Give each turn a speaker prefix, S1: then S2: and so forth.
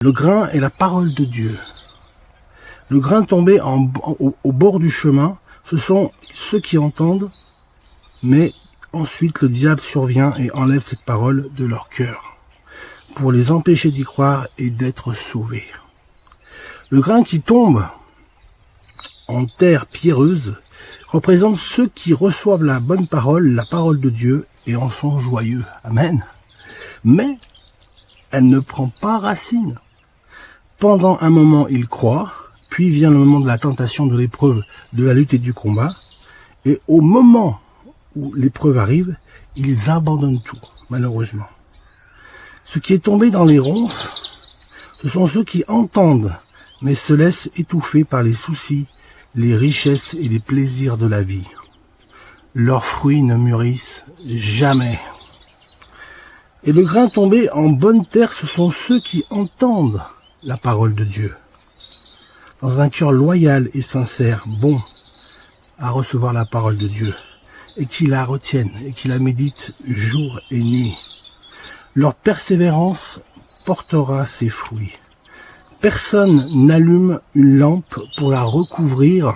S1: Le grain est la parole de Dieu. Le grain tombé au bord du chemin, ce sont ceux qui entendent, mais ensuite le diable survient et enlève cette parole de leur cœur, pour les empêcher d'y croire et d'être sauvés. Le grain qui tombe en terre pierreuse représente ceux qui reçoivent la bonne parole, la parole de Dieu, et en sont joyeux. Amen. Mais elle ne prend pas racine. Pendant un moment, ils croient, puis vient le moment de la tentation, de l'épreuve, de la lutte et du combat. Et au moment où l'épreuve arrive, ils abandonnent tout, malheureusement. Ce qui est tombé dans les ronces, ce sont ceux qui entendent, mais se laissent étouffer par les soucis, les richesses et les plaisirs de la vie. Leurs fruits ne mûrissent jamais. Et le grain tombé en bonne terre, ce sont ceux qui entendent la parole de Dieu, dans un cœur loyal et sincère, bon à recevoir la parole de Dieu, et qui la retiennent, et qui la méditent jour et nuit. Leur persévérance portera ses fruits. Personne n'allume une lampe pour la recouvrir.